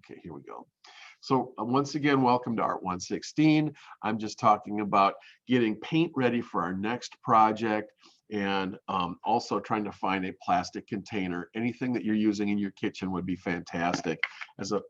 Okay, here we go. So once again, welcome to Art 116. I'm just talking about getting paint ready for our next project, and also trying to find a plastic container. Anything that you're using in your kitchen would be fantastic,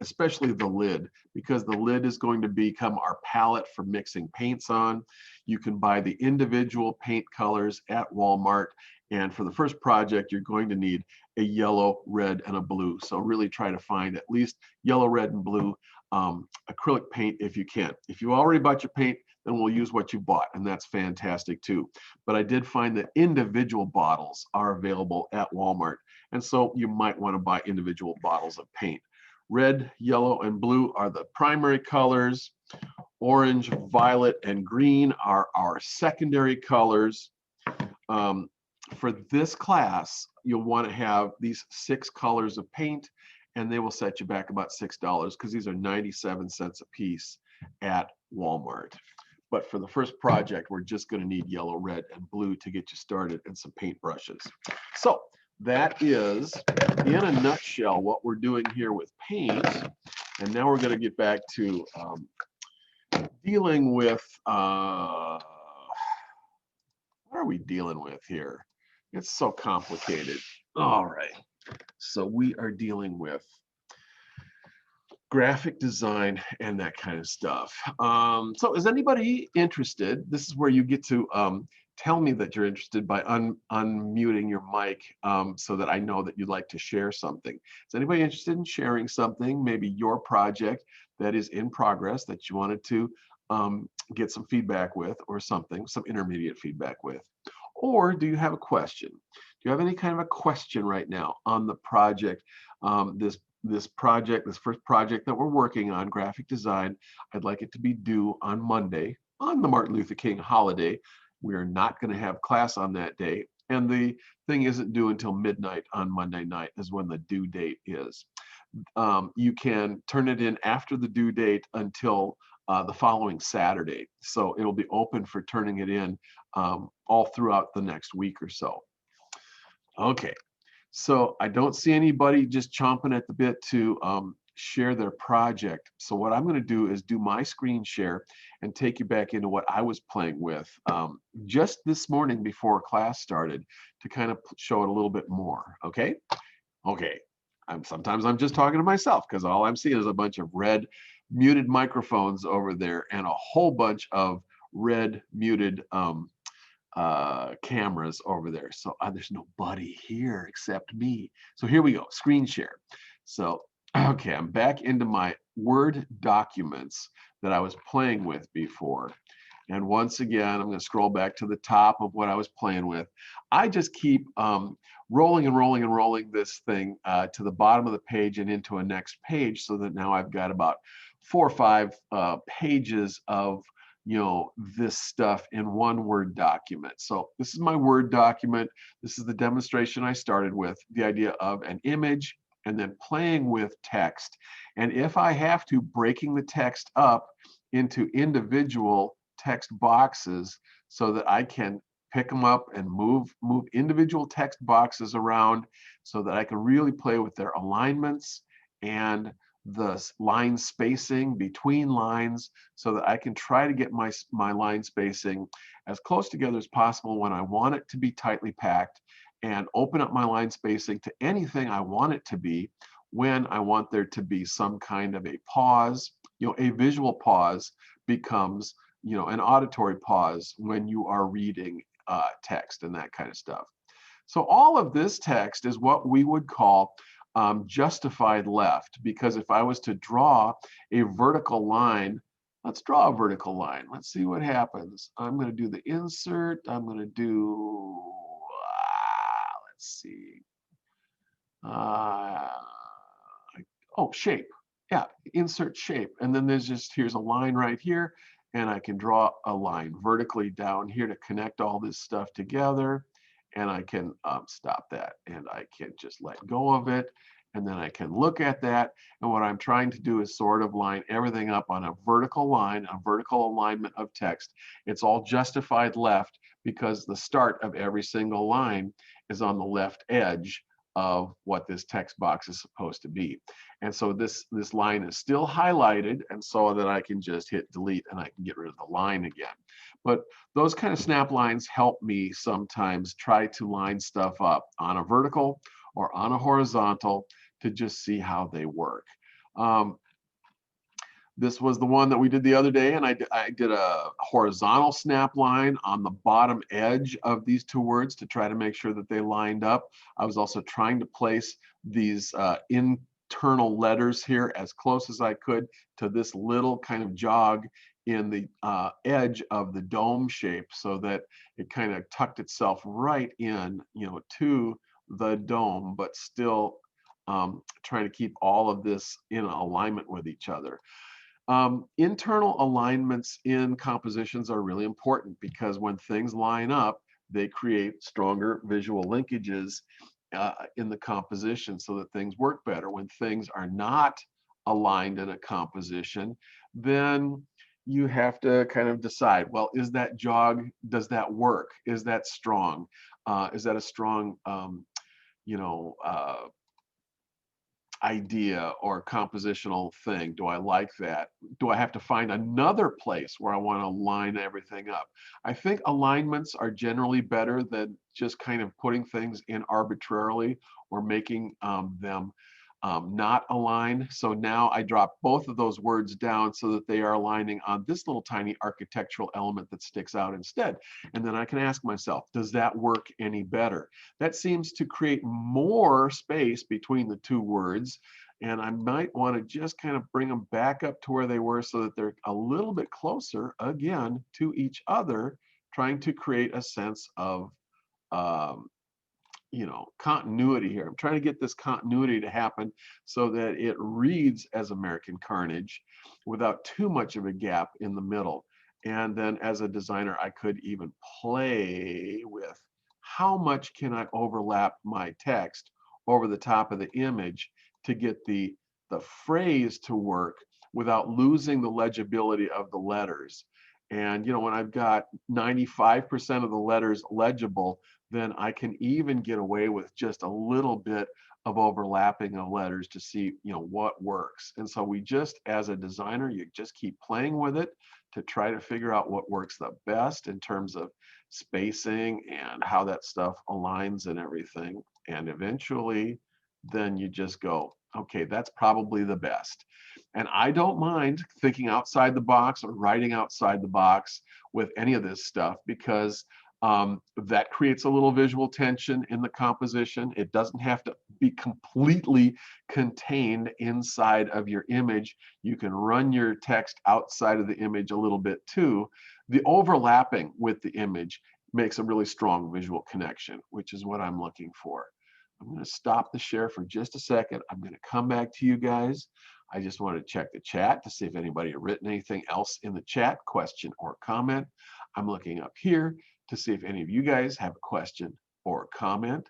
especially the lid, because the lid is going to become our palette for mixing paints on. You can buy the individual paint colors at Walmart. And for the first project, you're going to need a yellow, red, and a blue. So really try to find at least yellow, red, and blue acrylic paint if you can. If you already bought your paint, then we'll use what you bought, and that's fantastic too. But I did find that individual bottles are available at Walmart, and so you might want to buy individual bottles of paint. Red, yellow, and blue are the primary colors. Orange, violet, and green are our secondary colors. For this class, you'll want to have these 6 colors of paint, and they will set you back about $6 because these are 97 cents a piece at Walmart. But for the first project, we're just going to need yellow, red, and blue to get you started, and some paint brushes. So that is, in a nutshell, what we're doing here with paint. And now we're going to get back to dealing with, what are we dealing with here? It's so complicated. All right. So we are dealing with graphic design and that kind of stuff. So is anybody interested? This is where you get to tell me that you're interested by unmuting your mic, so that I know that you'd like to share something. Is anybody interested in sharing something, maybe your project that is in progress that you wanted to get some feedback with, or something, some intermediate feedback with? Or do you have a question? Do you have any kind of a question right now on the project? This first project that we're working on, graphic design, I'd like it to be due on Monday, on the Martin Luther King holiday. We are not going to have class on that day, and the thing isn't due until midnight on Monday night is when the due date is. You can turn it in after the due date until the following Saturday. So it'll be open for turning it in all throughout the next week or so. Okay, so I don't see anybody just chomping at the bit to share their project. So what I'm going to do is do my screen share and take you back into what I was playing with just this morning before class started, to kind of show it a little bit more. Okay. Sometimes I'm just talking to myself because all I'm seeing is a bunch of red muted microphones over there and a whole bunch of red muted cameras over there. So there's nobody here except me. So here we go, screen share. So, okay, I'm back into my Word documents that I was playing with before. And once again, I'm going to scroll back to the top of what I was playing with. I just keep rolling and rolling and rolling this thing to the bottom of the page and into a next page, so that now I've got about 4 or 5 pages of this stuff in one Word document. So this is my Word document. This is the demonstration I started with, the idea of an image and then playing with text. And if I have to, breaking the text up into individual text boxes so that I can pick them up and move individual text boxes around, so that I can really play with their alignments and the line spacing between lines, so that I can try to get my line spacing as close together as possible when I want it to be tightly packed, and open up my line spacing to anything I want it to be when I want there to be some kind of a pause. A visual pause becomes an auditory pause when you are reading text and that kind of stuff. So all of this text is what we would call justified left, because if I was to draw a vertical line, let's draw a vertical line. Let's see what happens. I'm going to do the insert. I'm going to do, let's see. Shape. Yeah, insert shape. And then here's a line right here. And I can draw a line vertically down here to connect all this stuff together. And I can stop that, and I can just let go of it. And then I can look at that. And what I'm trying to do is sort of line everything up on a vertical line, a vertical alignment of text. It's all justified left because the start of every single line is on the left edge of what this text box is supposed to be. And so this line is still highlighted, and so that I can just hit delete and I can get rid of the line again. But those kind of snap lines help me sometimes try to line stuff up on a vertical or on a horizontal to just see how they work. This was the one that we did the other day, and I did a horizontal snap line on the bottom edge of these two words to try to make sure that they lined up. I was also trying to place these internal letters here as close as I could to this little kind of jog in the edge of the dome shape, so that it kind of tucked itself right in, to the dome, but still trying to keep all of this in alignment with each other. Internal alignments in compositions are really important, because when things line up, they create stronger visual linkages in the composition so that things work better. When things are not aligned in a composition, then you have to kind of decide, well, is that jog, does that work? Is that strong? Is that a strong, idea or compositional thing? Do I like that? Do I have to find another place where I want to line everything up? I think alignments are generally better than just kind of putting things in arbitrarily or making them not align. So now I drop both of those words down so that they are aligning on this little tiny architectural element that sticks out instead. And then I can ask myself, does that work any better? That seems to create more space between the two words. And I might want to just kind of bring them back up to where they were so that they're a little bit closer again to each other, trying to create a sense of continuity here. I'm trying to get this continuity to happen so that it reads as American Carnage without too much of a gap in the middle. And then as a designer, I could even play with how much can I overlap my text over the top of the image to get the phrase to work without losing the legibility of the letters. And when I've got 95% of the letters legible, then I can even get away with just a little bit of overlapping of letters to see, what works. And so we just, as a designer, you just keep playing with it to try to figure out what works the best in terms of spacing and how that stuff aligns and everything. And eventually, then you just go, okay, that's probably the best. And I don't mind thinking outside the box or writing outside the box with any of this stuff, because that creates a little visual tension in the composition. It doesn't have to be completely contained inside of your image. You can run your text outside of the image a little bit too. The overlapping with the image makes a really strong visual connection, which is what I'm looking for. I'm going to stop the share for just a second. I'm going to come back to you guys. I just want to check the chat to see if anybody had written anything else in the chat, question or comment. I'm looking up here to see if any of you guys have a question or a comment.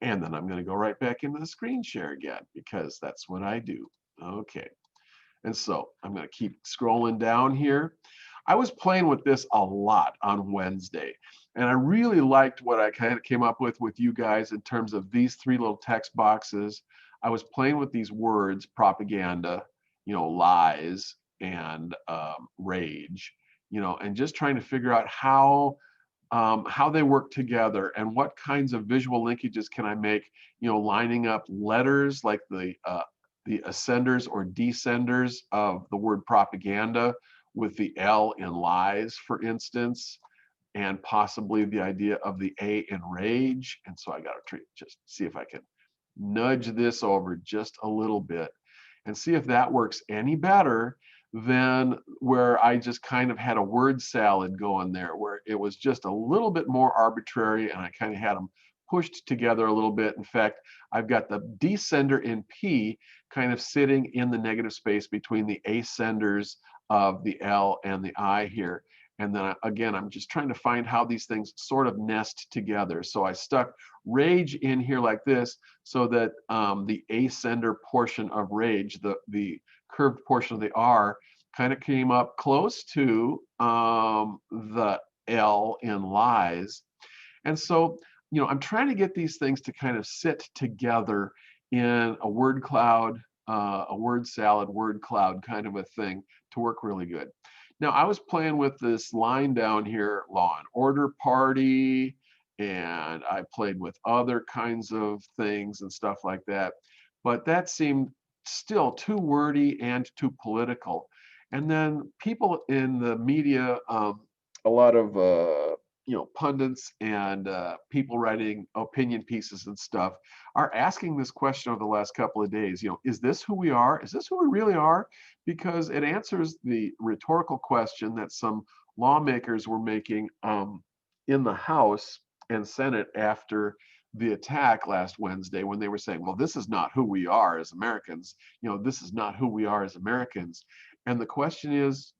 And then I'm going to go right back into the screen share again, because that's what I do. Okay. And so I'm going to keep scrolling down here. I was playing with this a lot on Wednesday, and I really liked what I kind of came up with you guys in terms of these three little text boxes. I was playing with these words: propaganda, lies, and rage, and just trying to figure out how they work together and what kinds of visual linkages can I make, lining up letters like the ascenders or descenders of the word propaganda with the L in lies, for instance, and possibly the idea of the A in rage. And so I got to just see if I can nudge this over just a little bit and see if that works any better than where I just kind of had a word salad going there, where it was just a little bit more arbitrary and I kind of had them pushed together a little bit. In fact, I've got the descender in P kind of sitting in the negative space between the ascenders of the L and the I here. And then again, I'm just trying to find how these things sort of nest together. So I stuck rage in here like this, so that the ascender portion of rage, the curved portion of the R, kind of came up close to the L in lies. And so I'm trying to get these things to kind of sit together in a word cloud, a word salad, word cloud kind of a thing to work really good. Now, I was playing with this line down here, Law and Order Party, and I played with other kinds of things and stuff like that. But that seemed still too wordy and too political. And then people in the media, a lot of pundits and people writing opinion pieces and stuff are asking this question over the last couple of days. Is this who we are? Is this who we really are? Because it answers the rhetorical question that some lawmakers were making in the House and Senate after the attack last Wednesday, when they were saying, well, this is not who we are as Americans. This is not who we are as Americans. And the question is,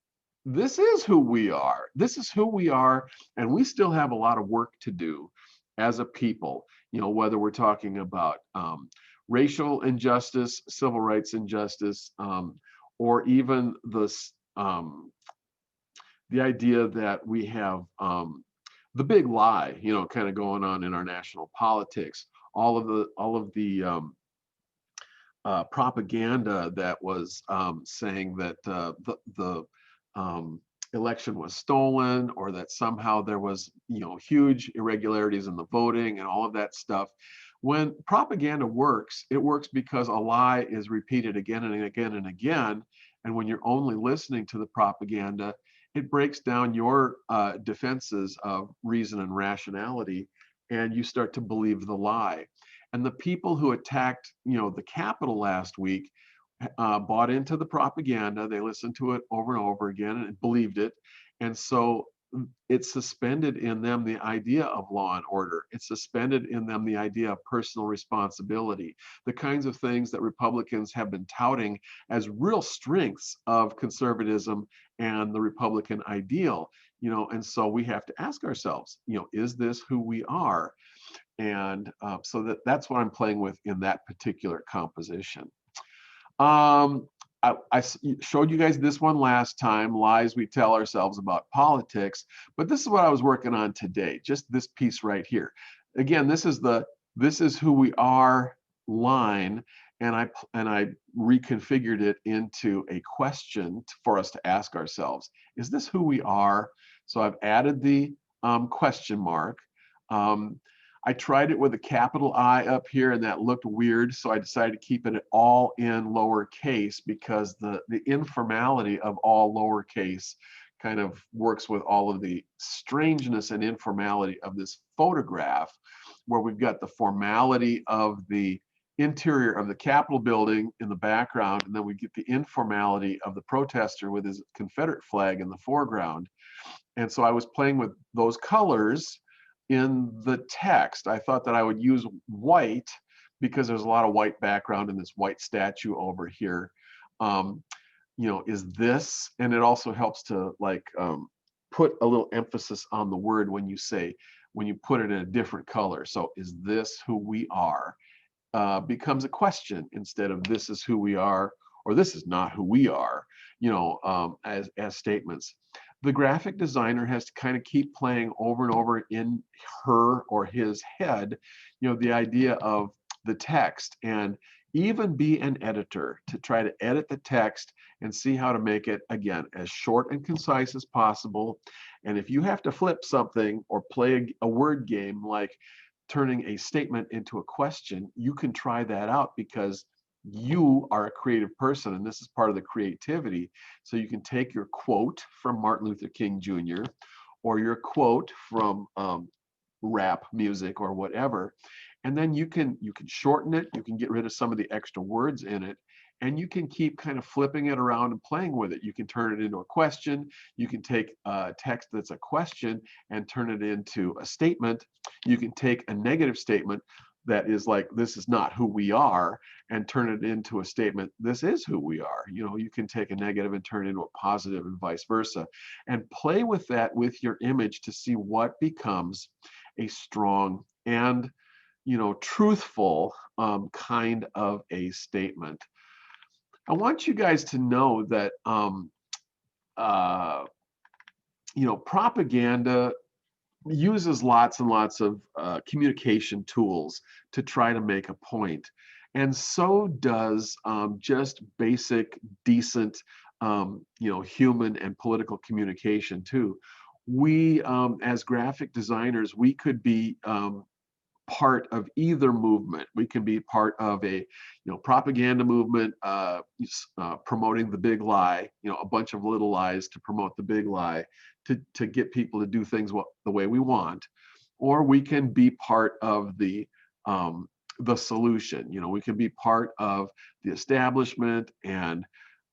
this is who we are. This is who we are. And we still have a lot of work to do as a people, whether we're talking about racial injustice, civil rights injustice, or even the idea that we have the big lie, kind of going on in our national politics. All of the propaganda that was saying that the election was stolen, or that somehow there was huge irregularities in the voting and all of that stuff. When propaganda works, it works because a lie is repeated again and again and again. And when you're only listening to the propaganda, it breaks down your defenses of reason and rationality, and you start to believe the lie. And the people who attacked, the Capitol last week bought into the propaganda. They listened to it over and over again and believed it. And so it suspended in them the idea of law and order. It suspended in them the idea of personal responsibility, the kinds of things that Republicans have been touting as real strengths of conservatism and the Republican ideal. And so we have to ask ourselves, is this who we are? And so that's what I'm playing with in that particular composition. I showed you guys this one last time, lies we tell ourselves about politics, but this is what I was working on today, just this piece right here. Again, this is who we are line, and I reconfigured it into a question for us to ask ourselves. Is this who we are? So I've added the question mark. I tried it with a capital I up here, and that looked weird, so I decided to keep it all in lowercase, because the informality of all lowercase kind of works with all of the strangeness and informality of this photograph, where we've got the formality of the interior of the Capitol building in the background, and then we get the informality of the protester with his Confederate flag in the foreground. And so I was playing with those colors in the text. I thought that I would use white because there's a lot of white background in this white statue over here. Is this, and it also helps to put a little emphasis on the word when you put it in a different color. So is this who we are? Becomes a question instead of this is who we are, or this is not who we are, as statements. The graphic designer has to kind of keep playing over and over in her or his head, the idea of the text, and even be an editor to try to edit the text and see how to make it, again, as short and concise as possible. And if you have to flip something or play a word game like turning a statement into a question, you can try that out, because you are a creative person, and this is part of the creativity. So you can take your quote from Martin Luther King Jr. or your quote from rap music or whatever, and then you can shorten it, you can get rid of some of the extra words in it, and you can keep kind of flipping it around and playing with it. You can turn it into a question. You can take a text that's a question and turn it into a statement. You can take a negative statement that is like, this is not who we are, and turn it into a statement, this is who we are. You can take a negative and turn it into a positive, and vice versa, and play with that with your image to see what becomes a strong and truthful kind of a statement. I want you guys to know that propaganda uses lots and lots of communication tools to try to make a point. And so does just basic, decent, human and political communication too. We, as graphic designers, we could be part of either movement. We can be part of a propaganda movement promoting the big lie, a bunch of little lies to promote the big lie, to get people to do things the way we want, or we can be part of the solution. We can be part of the establishment and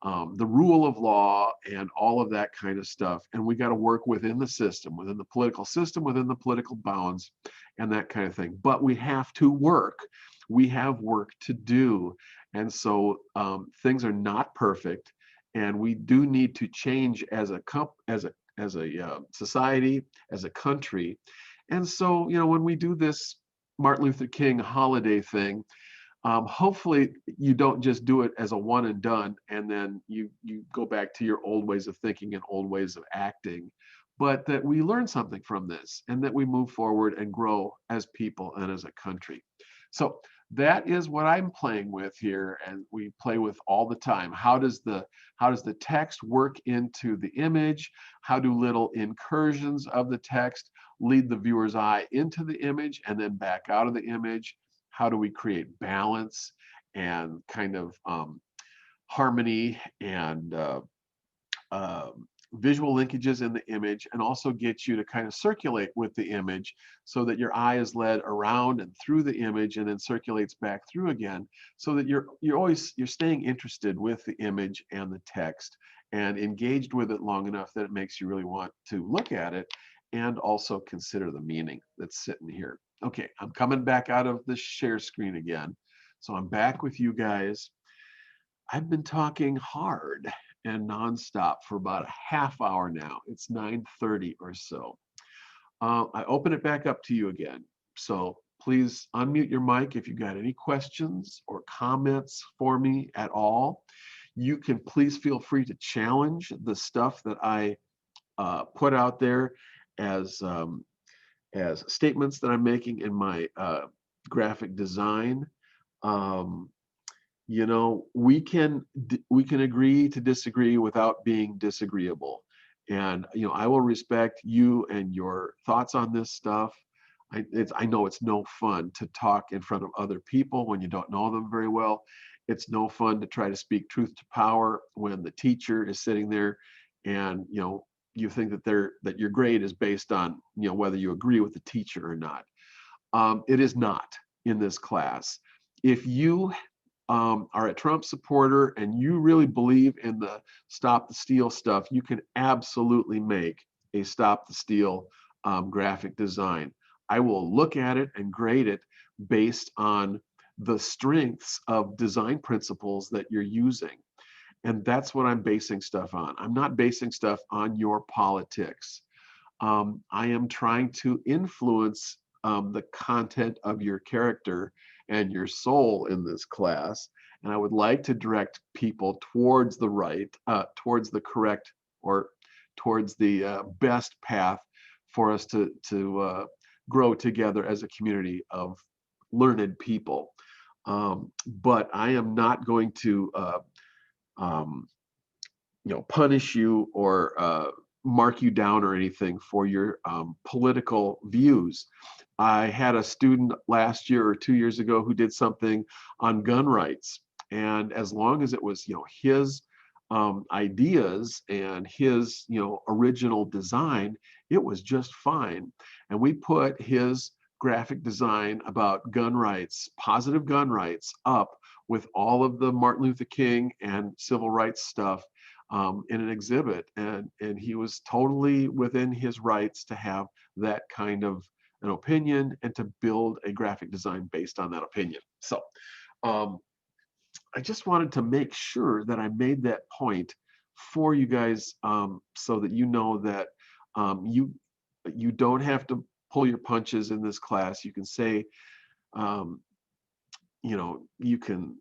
the rule of law and all of that kind of stuff. And we got to work within the system, within the political system, within the political bounds, and that kind of thing. But we have to work. We have work to do. And so things are not perfect. And we do need to change as a society, as a country. And so, when we do this Martin Luther King holiday thing, hopefully you don't just do it as a one and done, and then you go back to your old ways of thinking and old ways of acting, but that we learn something from this and that we move forward and grow as people and as a country. So that is what I'm playing with here, and we play with all the time. How does the text work into the image? How do little incursions of the text lead the viewer's eye into the image and then back out of the image? How do we create balance and kind of harmony and visual linkages in the image, and also get you to kind of circulate with the image so that your eye is led around and through the image and then circulates back through again, so that you're staying interested with the image and the text and engaged with it long enough that it makes you really want to look at it and also consider the meaning that's sitting here. Okay, I'm coming back out of the share screen again. So I'm back with you guys. I've been talking hard and nonstop for about a half hour now. It's 9:30 or so. I open it back up to you again. So please unmute your mic if you've got any questions or comments for me at all. You can please feel free to challenge the stuff that I put out there as statements that I'm making in my graphic design. We can agree to disagree without being disagreeable, and I will respect you and your thoughts on this stuff. I know it's no fun to talk in front of other people when you don't know them very well. It's no fun to try to speak truth to power when the teacher is sitting there and you think that your grade is based on whether you agree with the teacher or not. It is not in this class. If you are a Trump supporter and you really believe in the Stop the Steal stuff, you can absolutely make a Stop the Steal graphic design. I will look at it and grade it based on the strengths of design principles that you're using. And that's what I'm basing stuff on. I'm not basing stuff on your politics. I am trying to influence the content of your character and your soul in this class. And I would like to direct people towards the right, towards the correct, or towards the best path for us to grow together as a community of learned people. But I am not going to punish you or mark you down or anything for your political views. I had a student last year or 2 years ago who did something on gun rights, and as long as it was his ideas and his original design, it was just fine. And we put his graphic design about gun rights, positive gun rights, up with all of the Martin Luther King and civil rights stuff in an exhibit, and he was totally within his rights to have that kind of an opinion and to build a graphic design based on that opinion. So I just wanted to make sure that I made that point for you guys, so that you know that you don't have to pull your punches in this class. You can say, you can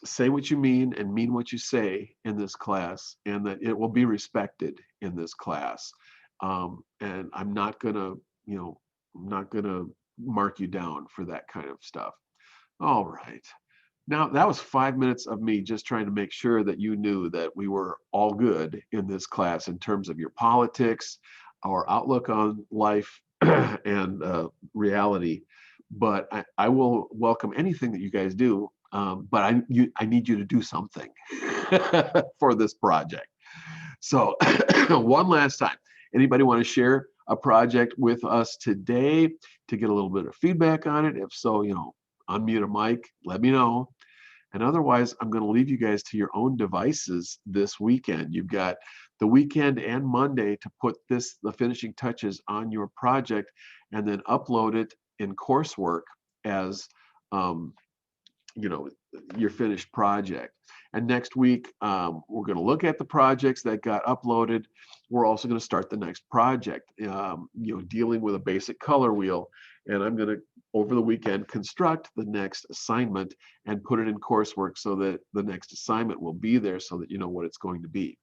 say what you mean and mean what you say in this class, and that it will be respected in this class. And I'm not gonna, I'm not gonna mark you down for that kind of stuff. All right. Now, that was 5 minutes of me just trying to make sure that you knew that we were all good in this class in terms of your politics, our outlook on life, and reality. But I will welcome anything that you guys do. But I need you to do something for this project. So one last time, anybody want to share a project with us today to get a little bit of feedback on it? If so, unmute a mic, let me know. And otherwise, I'm going to leave you guys to your own devices this weekend. You've got the weekend and Monday to put the finishing touches on your project, and then upload it in coursework as your finished project. And next week, we're going to look at the projects that got uploaded. We're also going to start the next project, dealing with a basic color wheel. And I'm going to, over the weekend, construct the next assignment and put it in coursework so that the next assignment will be there so that you know what it's going to be.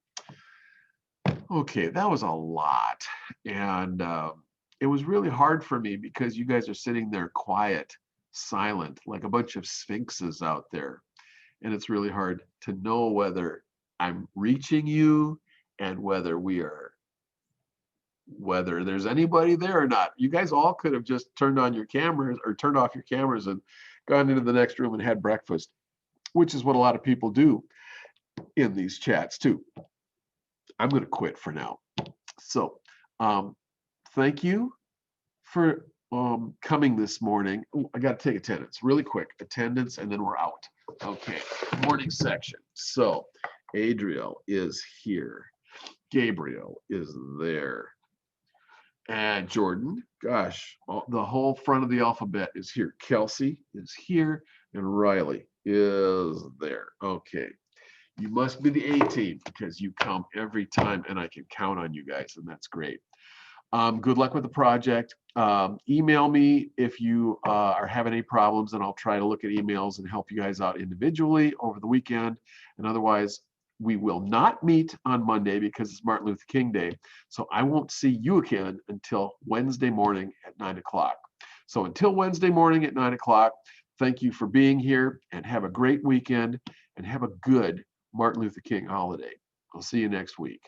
Okay, that was a lot. And it was really hard for me because you guys are sitting there quiet, silent, like a bunch of sphinxes out there. And it's really hard to know whether I'm reaching you and whether there's anybody there or not. You guys all could have just turned on your cameras or turned off your cameras and gone into the next room and had breakfast, which is what a lot of people do in these chats too. I'm going to quit for now. So thank you for coming this morning. Ooh, I got to take attendance really quick. Attendance, and then we're out. Okay, morning section. So Adriel is here. Gabriel is there. And Jordan, gosh, the whole front of the alphabet is here. Kelsey is here, and Riley is there. Okay. You must be the A team because you come every time, and I can count on you guys, and that's great. Good luck with the project. Email me if you are having any problems, and I'll try to look at emails and help you guys out individually over the weekend. And otherwise, we will not meet on Monday because it's Martin Luther King Day. So I won't see you again until Wednesday morning at 9 o'clock. So until Wednesday morning at 9 o'clock, thank you for being here, and have a great weekend, and have a good Martin Luther King holiday. I'll see you next week.